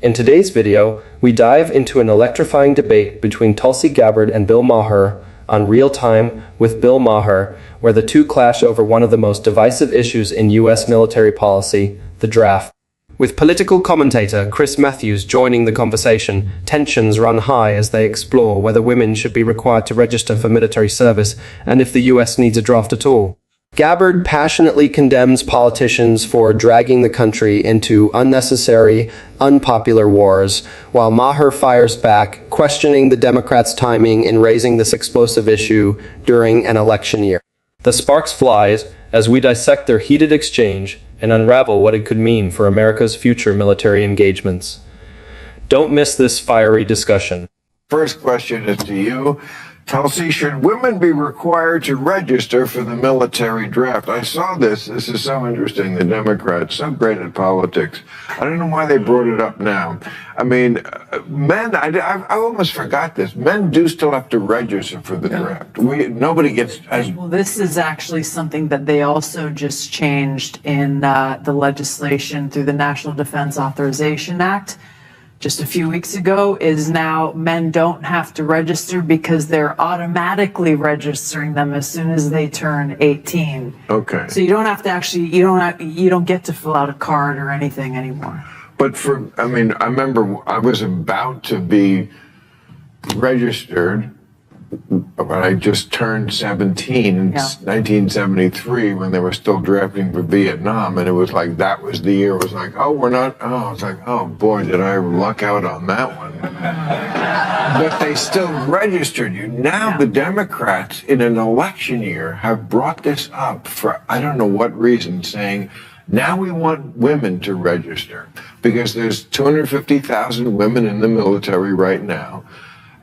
In today's video, we dive into an electrifying debate between Tulsi Gabbard and Bill Maher on Real Time with Bill Maher, where the two clash over one of the most divisive issues in U.S. military policy, the draft. With political commentator Chris Matthews joining the conversation, tensions run high as they explore whether women should be required to register for military service and if the U.S. needs a draft at all. Gabbard passionately condemns politicians for dragging the country into unnecessary, unpopular wars, while Maher fires back, questioning the Democrats' timing in raising this explosive issue during an election year. The sparks flies as we dissect their heated exchange and unravel what it could mean for America's future military engagements. Don't miss this fiery discussion. First question is to you. Tulsi, should women be required to register for the military draft? I saw this. This is so interesting. The Democrats, so great at politics. I don't know why they brought it up now. I mean, men, I almost forgot this. Men do still have to register for the draft. Nobody gets as... Well, this is actually something that they also just changed in the legislation through the National Defense Authorization Act. Just a few weeks ago, is now men don't have to register because they're automatically registering them as soon as they turn 18. Okay. So you don't have to actually, you don't get to fill out a card or anything anymore. But I remember I was about to be registered, but I just turned 17 in 1973 when they were still drafting for Vietnam, and it was like, that was the year. It was like, oh, we're not, oh, it's like, oh boy, did I luck out on that one. But they still registered you. Now the Democrats in an election year have brought this up for, I don't know what reason, saying, now we want women to register because there's 250,000 women in the military right now.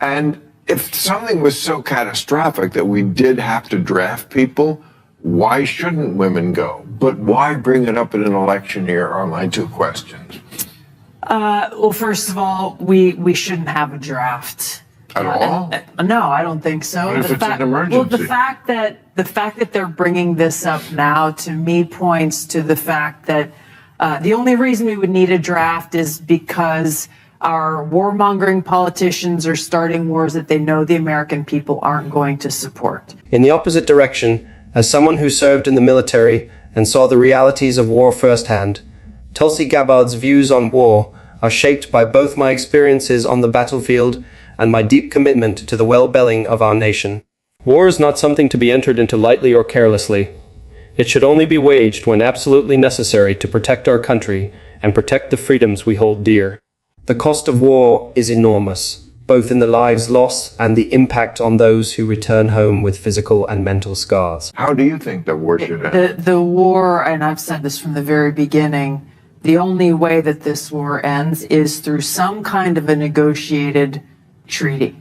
And if something was so catastrophic that we did have to draft people, why shouldn't women go? But why bring it up in an election year are my two questions. Well, first of all, we shouldn't have a draft. At all? No, I don't think so. What if it's an emergency? Well, the fact that they're bringing this up now, to me, points to the fact that the only reason we would need a draft is because our warmongering politicians are starting wars that they know the American people aren't going to support. In the opposite direction, as someone who served in the military and saw the realities of war firsthand, Tulsi Gabbard's views on war are shaped by both my experiences on the battlefield and my deep commitment to the well-being of our nation. War is not something to be entered into lightly or carelessly. It should only be waged when absolutely necessary to protect our country and protect the freedoms we hold dear. The cost of war is enormous, both in the lives lost and the impact on those who return home with physical and mental scars. How do you think the war should end? The war, and I've said this from the very beginning, the only way that this war ends is through some kind of a negotiated treaty.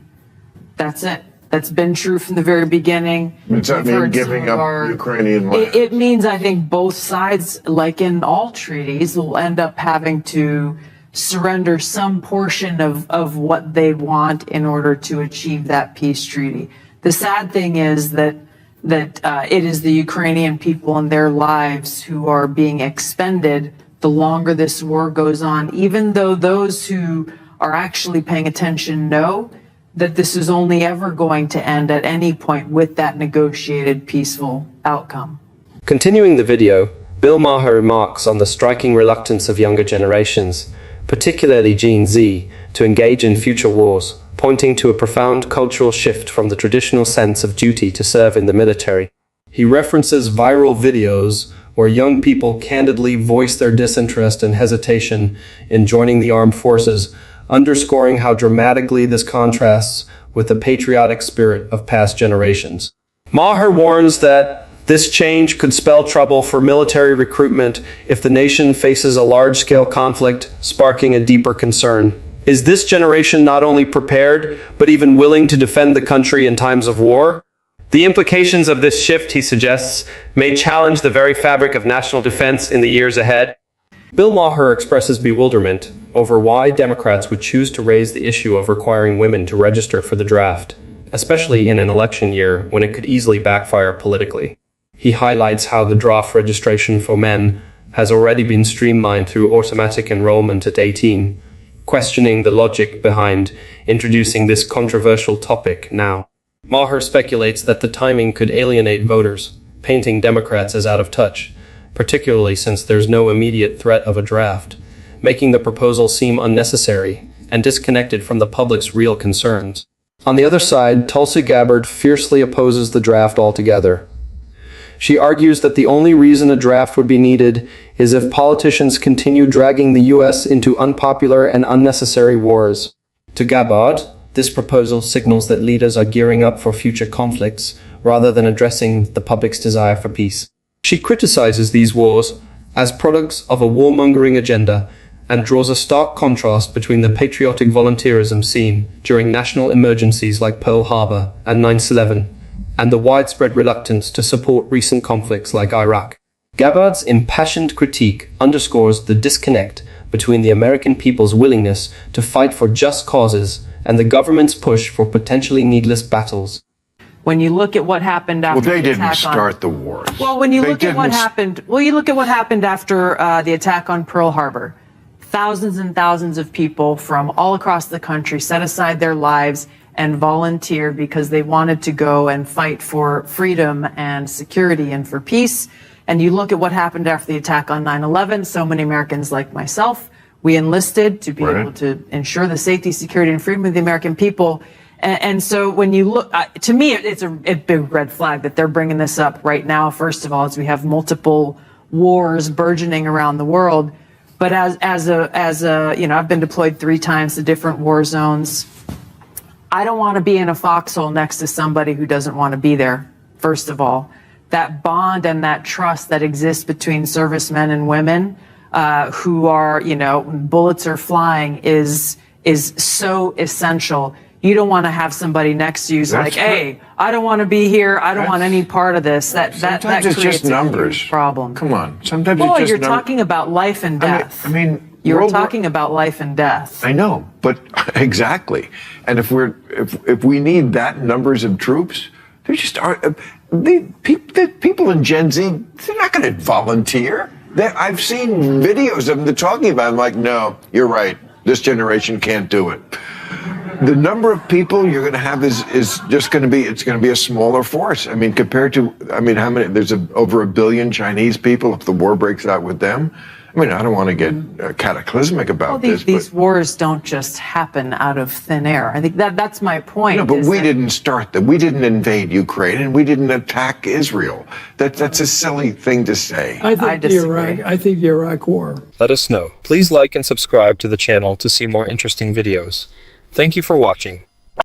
That's it. That's been true from the very beginning. Does that mean giving up Ukrainian land? It means, I think, both sides, like in all treaties, will end up having to surrender some portion of what they want in order to achieve that peace treaty. The sad thing is that it is the Ukrainian people and their lives who are being expended the longer this war goes on, even though those who are actually paying attention know that this is only ever going to end at any point with that negotiated peaceful outcome. Continuing the video, Bill Maher remarks on the striking reluctance of younger generations, particularly Gen Z, to engage in future wars, pointing to a profound cultural shift from the traditional sense of duty to serve in the military. He references viral videos where young people candidly voice their disinterest and hesitation in joining the armed forces, underscoring how dramatically this contrasts with the patriotic spirit of past generations. Maher warns that this change could spell trouble for military recruitment if the nation faces a large-scale conflict, sparking a deeper concern. Is this generation not only prepared, but even willing to defend the country in times of war? The implications of this shift, he suggests, may challenge the very fabric of national defense in the years ahead. Bill Maher expresses bewilderment over why Democrats would choose to raise the issue of requiring women to register for the draft, especially in an election year when it could easily backfire politically. He highlights how the draft registration for men has already been streamlined through automatic enrollment at 18, questioning the logic behind introducing this controversial topic now. Maher speculates that the timing could alienate voters, painting Democrats as out of touch, particularly since there's no immediate threat of a draft, making the proposal seem unnecessary and disconnected from the public's real concerns. On the other side, Tulsi Gabbard fiercely opposes the draft altogether. She argues that the only reason a draft would be needed is if politicians continue dragging the US into unpopular and unnecessary wars. To Gabbard, this proposal signals that leaders are gearing up for future conflicts rather than addressing the public's desire for peace. She criticizes these wars as products of a warmongering agenda and draws a stark contrast between the patriotic volunteerism seen during national emergencies like Pearl Harbor and 9/11 and the widespread reluctance to support recent conflicts like Iraq. Gabbard's impassioned critique underscores the disconnect between the American people's willingness to fight for just causes and the government's push for potentially needless battles. When you look at what happened after Well, they the didn't attack start the wars. Well, when you They look at what didn't- happened, you look at what happened after the attack on Pearl Harbor. Thousands and thousands of people from all across the country set aside their lives and volunteered because they wanted to go and fight for freedom and security and for peace. And you look at what happened after the attack on 9/11, so many Americans like myself, we enlisted to be Right. able to ensure the safety, security, and freedom of the American people. And so when you look, to me, it's a big red flag that they're bringing this up right now. First of all, as we have multiple wars burgeoning around the world. But as a you know, I've been deployed 3 times to different war zones. I don't want to be in a foxhole next to somebody who doesn't want to be there. First of all, that bond and that trust that exists between servicemen and women who are, you know, when bullets are flying is so essential. You don't want to have somebody next to you who's like, hey, I don't want to be here. I don't want any part of this. That Sometimes it's creates just numbers. a huge problem. Come on. Sometimes Well, it's just you're numbers. talking about life and death. I mean, you're World War- talking about life and death. I know, but exactly. And if we need that numbers of troops, they just are. The people in Gen Z, they're not going to volunteer. I've seen videos of them talking about it. I'm like, no, you're right. This generation can't do it. The number of people you're going to have is just going to be, it's going to be a smaller force. I mean, compared to, how many, there's over 1 billion Chinese people if the war breaks out with them. I mean, I don't want to get cataclysmic about Well, this. these but, wars don't just happen out of thin air. I think that's my point. no, but is we that- didn't start them. We didn't invade Ukraine and we didn't attack Israel. That's a silly thing to say. I think disagree. the Iraq War. Let us know. Please like and subscribe to the channel to see more interesting videos. Thank you for watching.